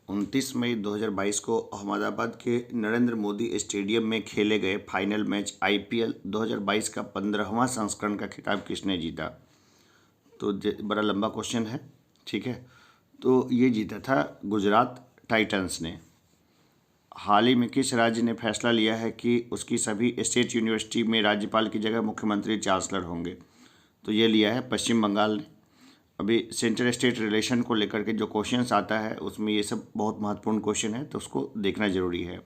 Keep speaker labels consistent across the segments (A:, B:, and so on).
A: 29 मई 2022 को अहमदाबाद के नरेंद्र मोदी स्टेडियम में खेले गए फाइनल मैच आईपीएल 2022 का 15वां संस्करण का खिताब किसने जीता? तो बड़ा लंबा क्वेश्चन है, ठीक है। तो ये जीता था गुजरात टाइटंस ने। हाल ही में किस राज्य ने फैसला लिया है कि उसकी सभी स्टेट यूनिवर्सिटी में राज्यपाल की जगह मुख्यमंत्री चांसलर होंगे? तो ये लिया है पश्चिम बंगाल ने। अभी सेंटर स्टेट रिलेशन को लेकर के जो क्वेश्चंस आता है उसमें ये सब बहुत महत्वपूर्ण क्वेश्चन है, तो उसको देखना जरूरी है।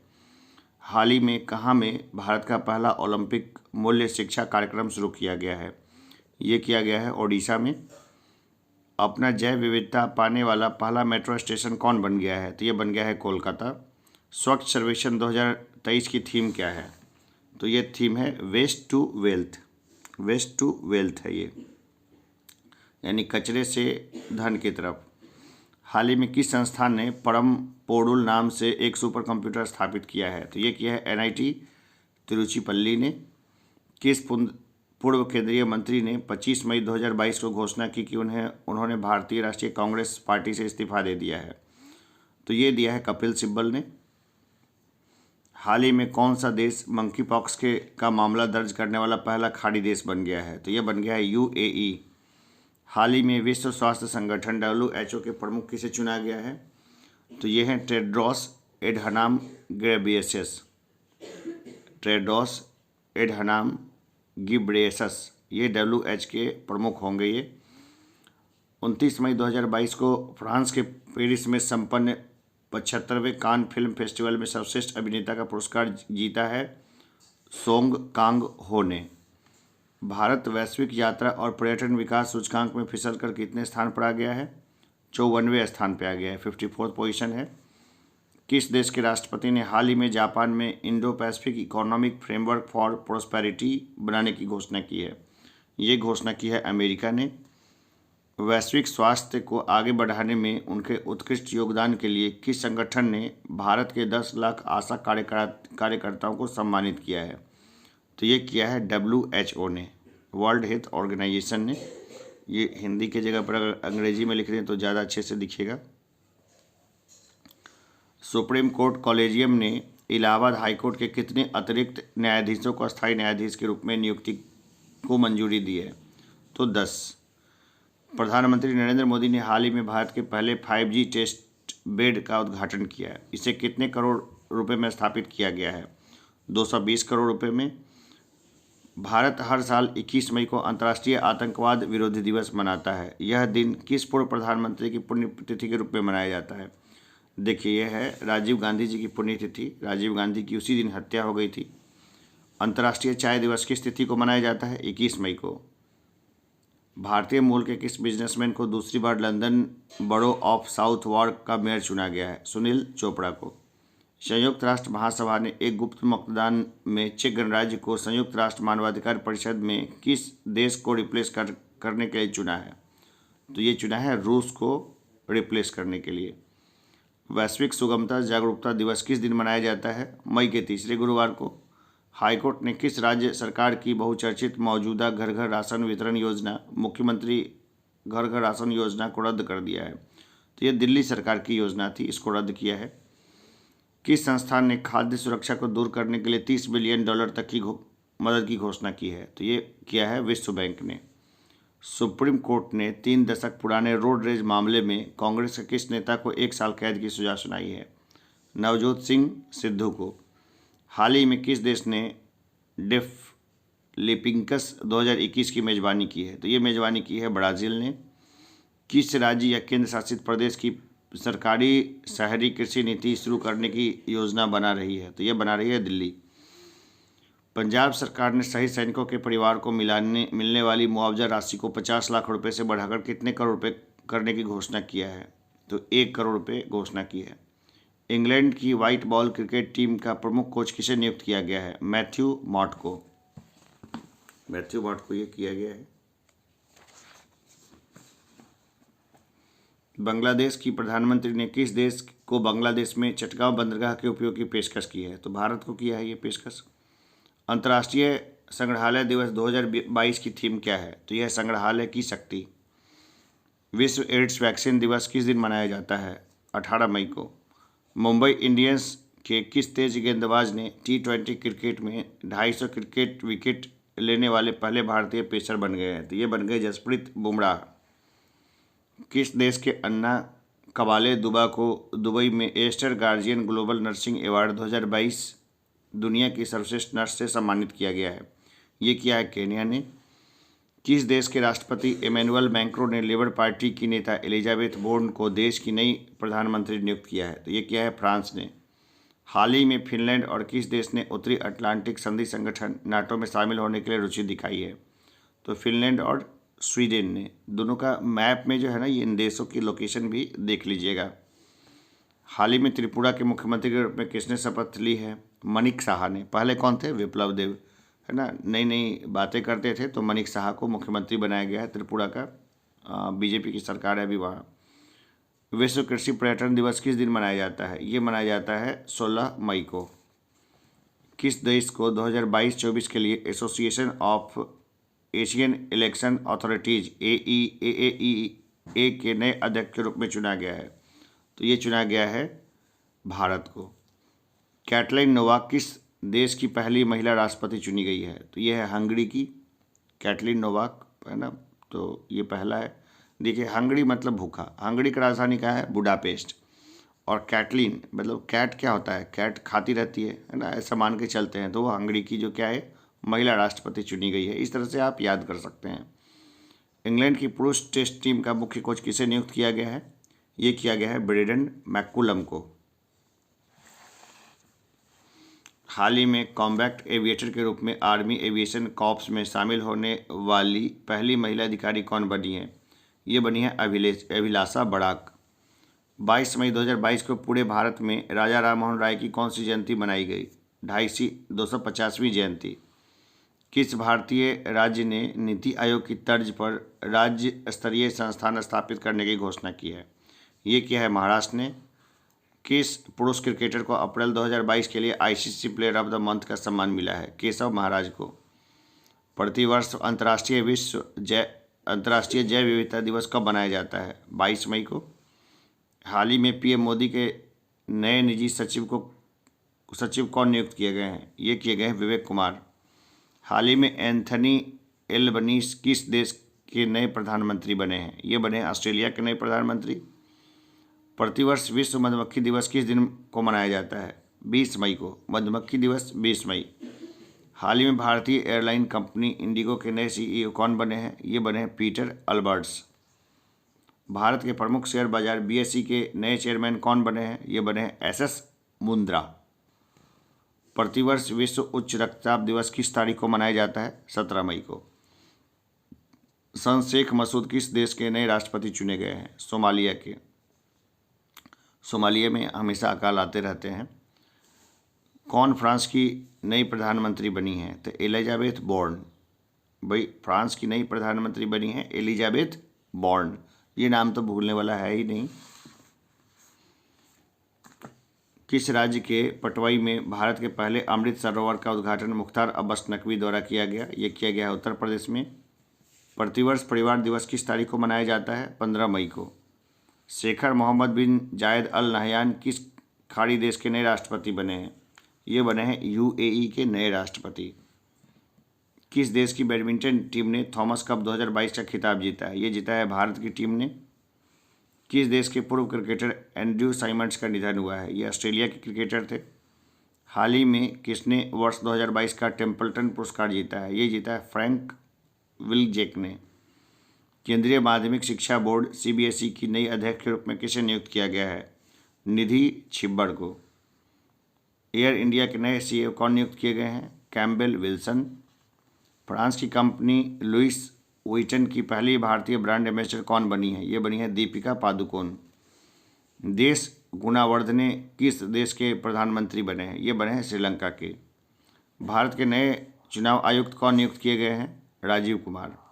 A: हाल ही में कहाँ में भारत का पहला ओलंपिक मूल्य शिक्षा कार्यक्रम शुरू किया गया है? ये किया गया है ओडिशा में। अपना जैव विविधता पाने वाला पहला मेट्रो स्टेशन कौन बन गया है? तो ये बन गया है कोलकाता। स्वच्छ सर्वेक्षण 2023 की थीम क्या है? तो ये थीम है waste to wealth. Waste to wealth है ये, यानी कचरे से धन की तरफ। हाल ही में किस संस्थान ने परम पोडुल नाम से एक सुपर कंप्यूटर स्थापित किया है? तो ये किया है एनआईटी तिरुचिपल्ली ने। किस पूर्व केंद्रीय मंत्री ने 25 मई 2022 को घोषणा की कि उन्होंने भारतीय राष्ट्रीय कांग्रेस पार्टी से इस्तीफा दे दिया है? तो ये दिया है कपिल सिब्बल ने। हाल ही में कौन सा देश मंकी पॉक्स का मामला दर्ज करने वाला पहला खाड़ी देश बन गया है? तो ये बन गया है यूएई। हाल ही में विश्व स्वास्थ्य संगठन WHO के प्रमुख किसे चुना गया है? तो ये हैं टेड्रोस एडहनाम घेब्रेयेसस। टेड्रोस एडहनाम घेब्रेयेसस ये WHO के प्रमुख होंगे। ये 29 मई 2022 को फ्रांस के पेरिस में संपन्न 75वें कान फिल्म फेस्टिवल में सर्वश्रेष्ठ अभिनेता का पुरस्कार जीता है सोंग कांग हो ने। भारत वैश्विक यात्रा और पर्यटन विकास सूचकांक में फिसल कर कितने स्थान पर आ गया है? 54वें स्थान पर आ गया है, 54th पोजीशन है। किस देश के राष्ट्रपति ने हाल ही में जापान में Indo Pacific economic framework for prosperity बनाने की घोषणा की है? ये घोषणा की है अमेरिका ने। वैश्विक स्वास्थ्य को आगे बढ़ाने में उनके उत्कृष्ट योगदान के लिए किस संगठन ने भारत के 10 लाख आशा कार्यकर्ताओं को सम्मानित किया है? तो ये किया है WHO ने, वर्ल्ड हेल्थ ऑर्गेनाइजेशन ने। ये हिंदी के जगह पर अगर अंग्रेजी में लिख रहे हैं तो ज़्यादा अच्छे से दिखेगा। सुप्रीम कोर्ट कॉलेजियम ने इलाहाबाद हाईकोर्ट के कितने अतिरिक्त न्यायाधीशों को अस्थायी न्यायाधीश के रूप में नियुक्ति को मंजूरी दी है? तो 10। प्रधानमंत्री नरेंद्र मोदी ने हाल ही में भारत के पहले 5G टेस्ट बेड का उद्घाटन किया है। इसे कितने करोड़ रुपए में स्थापित किया गया है? 220 करोड़ रुपए में। भारत हर साल 21 मई को अंतर्राष्ट्रीय आतंकवाद विरोधी दिवस मनाता है। यह दिन किस पूर्व प्रधानमंत्री की पुण्यतिथि के रूप में मनाया जाता है? देखिए, यह है राजीव गांधी जी की पुण्यतिथि। राजीव गांधी की उसी दिन हत्या हो गई थी। अंतर्राष्ट्रीय चाय दिवस किस तिथि को मनाया जाता है? 21 मई को। भारतीय मूल के किस बिजनेसमैन को दूसरी बार लंदन बरो ऑफ साउथ वार्क का मेयर चुना गया है? सुनील चोपड़ा को। संयुक्त राष्ट्र महासभा ने एक गुप्त मतदान में चेक गणराज्य को संयुक्त राष्ट्र मानवाधिकार परिषद में किस देश को रिप्लेस करने के लिए चुना है? तो ये चुना है रूस को रिप्लेस करने के लिए। वैश्विक सुगमता जागरूकता दिवस किस दिन मनाया जाता है? मई के तीसरे गुरुवार को। हाईकोर्ट ने किस राज्य सरकार की बहुचर्चित मौजूदा घर घर राशन वितरण योजना मुख्यमंत्री घर घर राशन योजना को रद्द कर दिया है? तो ये दिल्ली सरकार की योजना थी, इसको रद्द किया है। किस संस्थान ने खाद्य सुरक्षा को दूर करने के लिए $30 बिलियन तक की मदद की घोषणा की है? तो ये किया है विश्व बैंक ने। सुप्रीम कोर्ट ने 3 दशक पुराने रोड रेज मामले में कांग्रेस के किस नेता को 1 साल कैद की सजा सुनाई है? नवजोत सिंह सिद्धू को। हाल ही में किस देश ने डेफलिम्पिक्स 2021 की मेजबानी की है? तो ये मेजबानी की है ब्राज़ील ने। किस राज्य या केंद्र शासित प्रदेश की सरकारी शहरी कृषि नीति शुरू करने की योजना बना रही है? तो ये बना रही है दिल्ली। पंजाब सरकार ने शहीद सैनिकों के परिवार को मिलने वाली मुआवजा राशि को 50 लाख रुपए से बढ़ाकर कितने करोड़ रुपए करने की घोषणा किया है? तो 1 करोड़ रुपए घोषणा की है। इंग्लैंड की व्हाइट बॉल क्रिकेट टीम का प्रमुख कोच किसे नियुक्त किया गया है? मैथ्यू मॉट को। मैथ्यू मॉट को ये किया गया है। बांग्लादेश की प्रधानमंत्री ने किस देश को बांग्लादेश में चटगांव बंदरगाह के उपयोग की पेशकश की है? तो भारत को किया है ये पेशकश। अंतर्राष्ट्रीय संग्रहालय दिवस 2022 की थीम क्या है? तो यह संग्रहालय की शक्ति। विश्व एड्स वैक्सीन दिवस किस दिन मनाया जाता है? 18 मई को। मुंबई इंडियंस के किस तेज गेंदबाज ने T20 क्रिकेट में 250 क्रिकेट विकेट लेने वाले पहले भारतीय पेसर बन गए हैं? तो ये बन गए जसप्रीत बुमराह। किस देश के अन्ना कबाले दुबा को दुबई में Aster Guardian Global Nursing Award 2022 दुनिया की सर्वश्रेष्ठ नर्स से सम्मानित किया गया है? ये किया है केन्या ने। किस देश के राष्ट्रपति इमैनुअल मैक्रों ने लेबर पार्टी की नेता एलिजाबेथ बोर्न को देश की नई प्रधानमंत्री नियुक्त किया है? तो ये किया है फ्रांस ने। हाल ही में फिनलैंड और किस देश ने उत्तरी अटलांटिक संधि संगठन नाटो में शामिल होने के लिए रुचि दिखाई है? तो फिनलैंड और स्वीडन ने। दोनों का मैप में जो है ना, ये इन देशों की लोकेशन भी देख लीजिएगा। हाल ही में त्रिपुरा के मुख्यमंत्री के रूप में किसने शपथ ली है? मनिक साहा ने। पहले कौन थे? विप्लव देव, है ना, नई नई बातें करते थे, तो मनिक साहा को मुख्यमंत्री बनाया गया है त्रिपुरा का। बीजेपी की सरकार है अभी वहाँ। विश्व कृषि पर्यटन दिवस किस दिन मनाया जाता है? ये मनाया जाता है 16 मई को। किस देश को 2022-24 के लिए association of Asian election authorities AEAE के नए अध्यक्ष के रूप में चुना गया है? तो ये चुना गया है भारत को। कैटलाइन नोवाक किस देश की पहली महिला राष्ट्रपति चुनी गई है? तो ये है हंगरी की कैटलिन नोवाक, है ना। तो ये पहला है। देखिए, हंगरी मतलब भूखा। हंगरी की राजधानी क्या है? बुडापेस्ट। और कैटलिन मतलब कैट क्या होता है? कैट खाती रहती है ना, ऐसा मान के चलते हैं। तो वो हंगरी की जो क्या है, महिला राष्ट्रपति चुनी गई है। इस तरह से आप याद कर सकते हैं। इंग्लैंड की पुरुष टेस्ट टीम का मुख्य कोच किसे नियुक्त किया गया है? ये किया गया है ब्रेंडन मैकुलम को। हाल ही में कॉम्बैट एविएटर के रूप में आर्मी एविएशन कॉर्प्स में शामिल होने वाली पहली महिला अधिकारी कौन बनी है? ये बनी है अभिलाषा बड़ाक। 22 मई 2022 को पूरे भारत में राजा राममोहन राय की कौन सी जयंती मनाई गई? 250वीं जयंती। किस भारतीय राज्य ने नीति आयोग की तर्ज पर राज्य स्तरीय संस्थान स्थापित करने की घोषणा की है? ये किया है महाराष्ट्र ने। किस पुरुष क्रिकेटर को अप्रैल 2022 के लिए ICC player of the month का सम्मान मिला है? केशव महाराज को। प्रतिवर्ष अंतर्राष्ट्रीय जैव विविधता दिवस कब मनाया जाता है? 22 मई को। हाल ही में PM मोदी के नए निजी सचिव कौन नियुक्त किए गए हैं? ये किए गए हैं विवेक कुमार। हाल ही में एंथनी एल्बनीज किस देश के नए प्रधानमंत्री बने हैं? ये बने हैं ऑस्ट्रेलिया के नए प्रधानमंत्री। प्रतिवर्ष विश्व मधुमक्खी दिवस किस दिन को मनाया जाता है? 20 मई को। मधुमक्खी दिवस 20 मई। हाल ही में भारतीय एयरलाइन कंपनी इंडिगो के नए CEO कौन बने हैं? ये बने हैं पीटर अल्बर्ट्स। भारत के प्रमुख शेयर बाजार BSE के नए चेयरमैन कौन बने हैं? ये बने हैं SS मुंद्रा। प्रतिवर्ष विश्व उच्च रक्तचाप दिवस किस तारीख को मनाया जाता है? 17 मई को। सन शेख मसूद किस देश के नए राष्ट्रपति चुने गए हैं? सोमालिया के। सोमालिया में हमेशा अकाल आते रहते हैं। कौन फ्रांस की नई प्रधानमंत्री बनी है? तो एलिजाबेथ बोर्न। भाई, फ्रांस की नई प्रधानमंत्री बनी है एलिजाबेथ बोर्न। ये नाम तो भूलने वाला है ही नहीं। किस राज्य के पटवाई में भारत के पहले अमृत सरोवर का उद्घाटन मुख्तार अब्बास नकवी द्वारा किया गया? ये किया गया है उत्तर प्रदेश में। प्रतिवर्ष परिवार दिवस किस तारीख को मनाया जाता है? 15 मई को। शेखर मोहम्मद बिन जायद अल नहयान किस खाड़ी देश के नए राष्ट्रपति बने हैं? ये बने हैं UAE के नए राष्ट्रपति। किस देश की बैडमिंटन टीम ने थॉमस कप 2022 का खिताब जीता है? ये जीता है भारत की टीम ने। किस देश के पूर्व क्रिकेटर एंड्रयू साइमंड्स का निधन हुआ है? ये ऑस्ट्रेलिया के क्रिकेटर थे। हाल ही में किसने वर्ष 2022 का टेम्पल्टन पुरस्कार जीता है? ये जीता है फ्रैंक विल्जेक ने। केंद्रीय माध्यमिक शिक्षा बोर्ड CBSE की नई अध्यक्ष के रूप में किसे नियुक्त किया गया है? निधि छिब्बर को। एयर इंडिया के नए CEO कौन नियुक्त किए गए हैं? Campbell Wilson. फ्रांस की कंपनी लुइस वुइटन की पहली भारतीय ब्रांड एम्बेसडर कौन बनी है? ये बनी है दीपिका पादुकोण। देश गुणावर्धने किस देश के प्रधानमंत्री बने हैं? ये बने हैं श्रीलंका के। भारत के नए चुनाव आयुक्त कौन नियुक्त किए गए हैं? राजीव कुमार।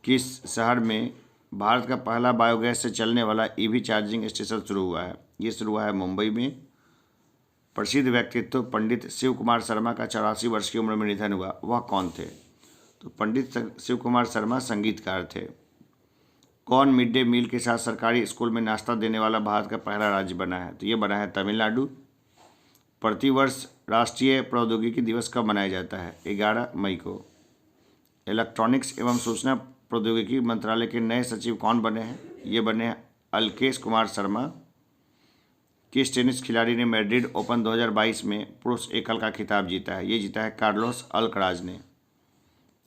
A: किस शहर में भारत का पहला बायोगैस से चलने वाला EV चार्जिंग स्टेशन शुरू हुआ है? ये शुरू हुआ है मुंबई में। प्रसिद्ध व्यक्तित्व पंडित शिव कुमार शर्मा का 84 वर्ष की उम्र में निधन हुआ, वह कौन थे? तो पंडित शिव कुमार शर्मा संगीतकार थे। कौन मिड डे मील के साथ सरकारी स्कूल में नाश्ता देने वाला भारत का पहला राज्य बना है? तो ये बना है तमिलनाडु। प्रतिवर्ष राष्ट्रीय प्रौद्योगिकी दिवस कब मनाया जाता है? 11 मई को। इलेक्ट्रॉनिक्स एवं सूचना प्रौद्योगिकी मंत्रालय के नए सचिव कौन बने हैं? ये बने हैं अलकेश कुमार शर्मा। किस टेनिस खिलाड़ी ने मैड्रिड ओपन 2022 में पुरुष एकल का खिताब जीता है? ये जीता है कार्लोस अल्कराज ने।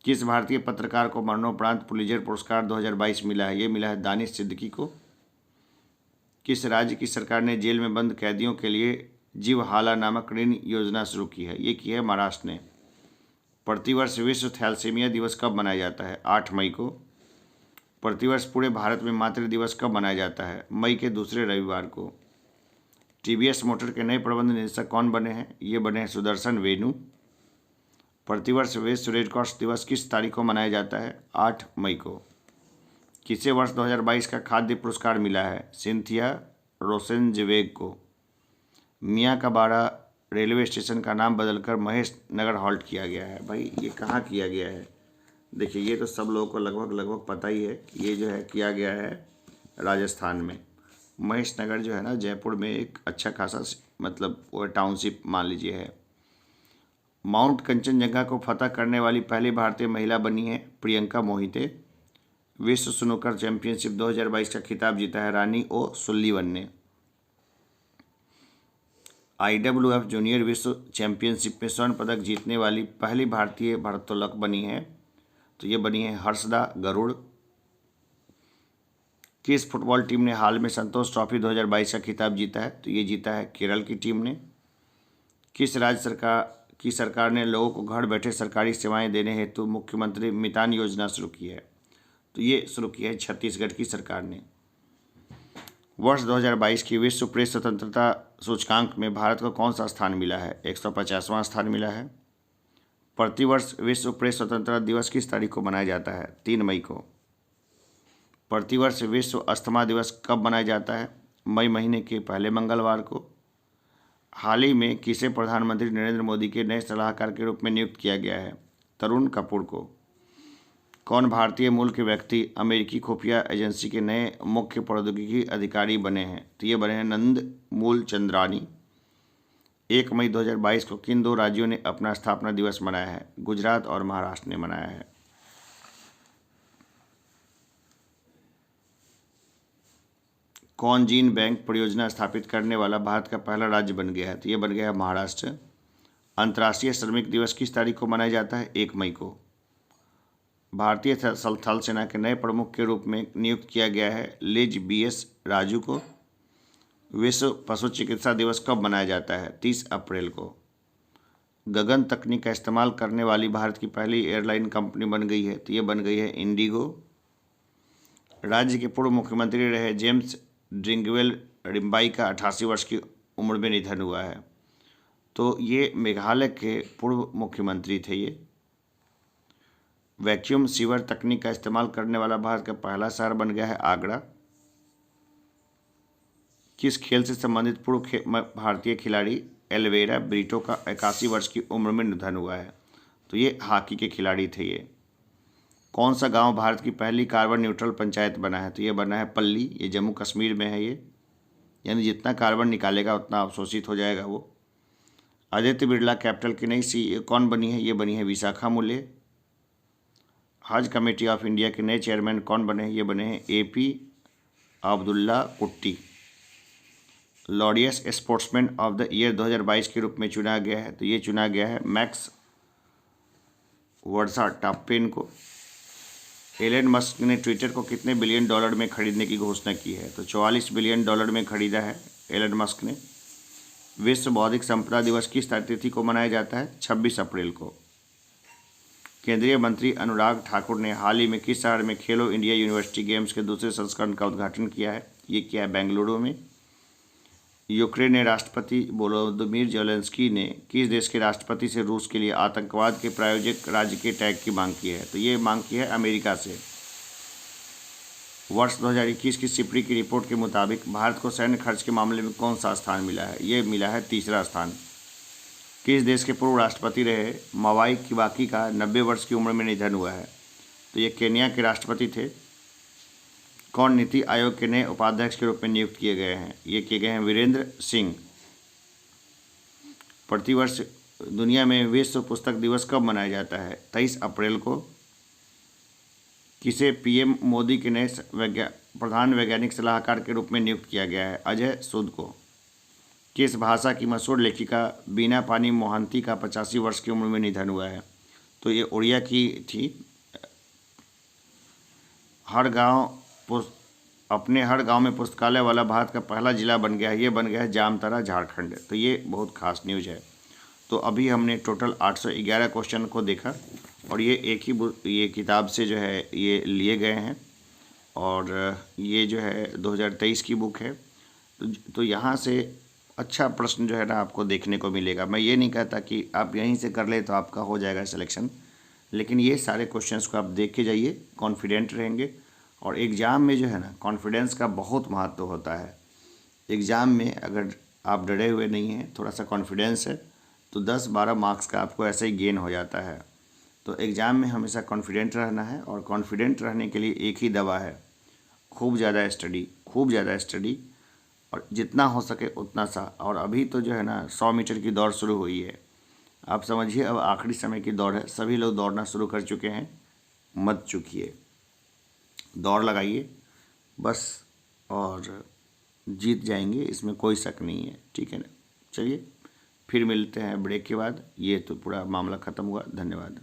A: किस भारतीय पत्रकार को मरणोपरांत पुलित्जर पुरस्कार 2022 मिला है? ये मिला है दानिश सिद्दीकी को। किस राज्य की सरकार ने जेल में बंद कैदियों के लिए जीवहाला नामक ऋण योजना शुरू की है? ये की है महाराष्ट्र ने। प्रतिवर्ष विश्व थैलेसीमिया दिवस कब मनाया जाता है? 8 मई को। प्रतिवर्ष पूरे भारत में मातृ दिवस कब मनाया जाता है? मई के दूसरे रविवार को। टीवीएस मोटर के नए प्रबंध निदेशक कौन बने हैं? ये बने हैं सुदर्शन वेणु। प्रतिवर्ष विश्व रेड क्रॉस दिवस किस तारीख को मनाया जाता है? 8 मई को। किसे वर्ष 2022 का खाद्य पुरस्कार मिला है? सिंथिया रोसेनजेवेग को। मियाँ का बाड़ा रेलवे स्टेशन का नाम बदलकर महेश नगर हॉल्ट किया गया है। भाई ये कहाँ किया गया है? देखिए ये तो सब लोगों को लगभग पता ही है कि ये जो है किया गया है राजस्थान में। महेश नगर जो है ना जयपुर में एक अच्छा खासा मतलब वो टाउनशिप मान लीजिए है। माउंट कंचनजंगा को फतह करने वाली पहली भारतीय महिला बनी है प्रियंका मोहिते। विश्व स्नूकर चैंपियनशिप 2022 का खिताब जीता है रानी ओ सुल्लीवन ने। IWF जूनियर विश्व चैंपियनशिप में स्वर्ण पदक जीतने वाली पहली भारतीय भारोत्तोलक बनी है, तो ये बनी है हर्षदा गरुड़। किस फुटबॉल टीम ने हाल में संतोष ट्रॉफी 2022 का खिताब जीता है? तो ये जीता है केरल की टीम ने। किस राज्य सरकार ने लोगों को घर बैठे सरकारी सेवाएं देने हेतु मुख्यमंत्री मितान योजना शुरू की है? तो ये शुरू की है छत्तीसगढ़ की सरकार ने। वर्ष 2022 की विश्व प्रेस स्वतंत्रता सूचकांक में भारत को कौन सा स्थान मिला है? 150वां स्थान मिला है। प्रतिवर्ष विश्व प्रेस स्वतंत्रता दिवस किस तारीख को मनाया जाता है? 3 मई को। प्रतिवर्ष विश्व अस्थमा दिवस कब मनाया जाता है? मई महीने के पहले मंगलवार को। हाल ही में किसे प्रधानमंत्री नरेंद्र मोदी के नए सलाहकार के रूप में नियुक्त किया गया है? तरुण कपूर को। कौन भारतीय मूल के व्यक्ति अमेरिकी खुफिया एजेंसी के नए मुख्य प्रौद्योगिकी अधिकारी बने हैं? तो ये बने हैं नंद मूल चंद्रानी। 1 मई 2022 को किन 2 राज्यों ने अपना स्थापना दिवस मनाया है? गुजरात और महाराष्ट्र ने मनाया है। कौन जीन बैंक परियोजना स्थापित करने वाला भारत का पहला राज्य बन गया है? तो ये बन गया है महाराष्ट्र। अंतर्राष्ट्रीय श्रमिक दिवस किस तारीख को मनाया जाता है? 1 मई को। भारतीय थल सेना के नए प्रमुख के रूप में नियुक्त किया गया है लेज BS राजू को। विश्व पशु चिकित्सा दिवस कब मनाया जाता है? 30 अप्रैल को। गगन तकनीक का इस्तेमाल करने वाली भारत की पहली एयरलाइन कंपनी बन गई है, तो ये बन गई है इंडिगो। राज्य के पूर्व मुख्यमंत्री रहे जेम्स ड्रिंगवेल रिम्बाई का 88 वर्ष की उम्र में निधन हुआ है। तो ये मेघालय के पूर्व मुख्यमंत्री थे। ये वैक्यूम सीवर तकनीक का इस्तेमाल करने वाला भारत का पहला शहर बन गया है आगरा। किस खेल से संबंधित पूर्व भारतीय खिलाड़ी एल्वेरा ब्रिटो का 81 वर्ष की उम्र में निधन हुआ है? तो ये हॉकी के खिलाड़ी थे। ये कौन सा गांव भारत की पहली कार्बन न्यूट्रल पंचायत बना है? तो ये बना है पल्ली। ये जम्मू कश्मीर में है। ये यानी जितना कार्बन निकालेगा उतना अवशोषित हो जाएगा वो। आदित्य बिरला कैपिटल की नई CEO कौन बनी है? ये बनी है विशाखा मुले। हज कमेटी ऑफ इंडिया के नए चेयरमैन कौन बने हैं? ये बने हैं AP अब्दुल्ला कुट्टी। Laureus sportsman of the year 2022 के रूप में चुना गया है, तो ये चुना गया है मैक्स वर्साटापेन को। एलन मस्क ने ट्विटर को कितने बिलियन डॉलर में खरीदने की घोषणा की है? तो 44 बिलियन डॉलर में खरीदा है एलन मस्क ने। विश्व बौद्धिक संपदा दिवस किस तिथि को मनाया जाता है? 26 अप्रैल को। केंद्रीय मंत्री अनुराग ठाकुर ने हाल ही में किस शहर में खेलो इंडिया यूनिवर्सिटी गेम्स के दूसरे संस्करण का उद्घाटन किया है? ये किया है बेंगलुरु में। यूक्रेन ने राष्ट्रपति वोलोदिमीर ज़ेलेंस्की ने किस देश के राष्ट्रपति से रूस के लिए आतंकवाद के प्रायोजक राज्य के टैग की मांग की है? तो ये मांग की है अमेरिका से। वर्ष 2021 की सिपरी की रिपोर्ट के मुताबिक भारत को सैन्य खर्च के मामले में कौन सा स्थान मिला है? ये मिला है 3रा स्थान। किस देश के पूर्व राष्ट्रपति रहे मवाई किबाकी का 90 वर्ष की उम्र में निधन हुआ है? तो ये केन्या के राष्ट्रपति थे। कौन नीति आयोग के नए उपाध्यक्ष के रूप में नियुक्त किए गए हैं? ये किए गए हैं वीरेंद्र सिंह। प्रतिवर्ष दुनिया में विश्व पुस्तक दिवस कब मनाया जाता है? 23 अप्रैल को। किसे पीएम मोदी के नए प्रधान वैज्ञानिक सलाहकार के रूप में नियुक्त किया गया है? अजय सूद को। किस भाषा की मशहूर लेखिका बीना पानी मोहंती का 85 वर्ष की उम्र में निधन हुआ है? तो ये उड़िया की थी। अपने हर गांव में पुस्तकालय वाला भारत का पहला जिला बन गया है। ये बन गया है जामताड़ा, झारखंड। तो ये बहुत खास न्यूज़ है। तो अभी हमने टोटल 811 क्वेश्चन को देखा और ये एक ही ये किताब से जो है ये लिए गए हैं और ये जो है 2023 की बुक है। तो यहाँ से अच्छा प्रश्न जो है ना आपको देखने को मिलेगा। मैं ये नहीं कहता कि आप यहीं से कर ले तो आपका हो जाएगा सिलेक्शन, लेकिन ये सारे क्वेश्चंस को आप देख के जाइए, कॉन्फिडेंट रहेंगे। और एग्ज़ाम में जो है ना कॉन्फिडेंस का बहुत महत्व होता है। एग्ज़ाम में अगर आप डरे हुए नहीं हैं, थोड़ा सा कॉन्फिडेंस है, तो 10-12 मार्क्स का आपको ऐसे ही गेन हो जाता है। तो एग्ज़ाम में हमेशा कॉन्फिडेंट रहना है और कॉन्फिडेंट रहने के लिए एक ही दवा है, खूब ज़्यादा स्टडी और जितना हो सके उतना सा। और अभी तो जो है ना 100 मीटर की दौड़ शुरू हुई है। आप समझिए अब आखिरी समय की दौड़ है, सभी लोग दौड़ना शुरू कर चुके हैं। मत चूकिए, दौड़ लगाइए बस और जीत जाएंगे, इसमें कोई शक नहीं है। ठीक है ना? चलिए फिर मिलते हैं ब्रेक के बाद। ये तो पूरा मामला ख़त्म हुआ। धन्यवाद।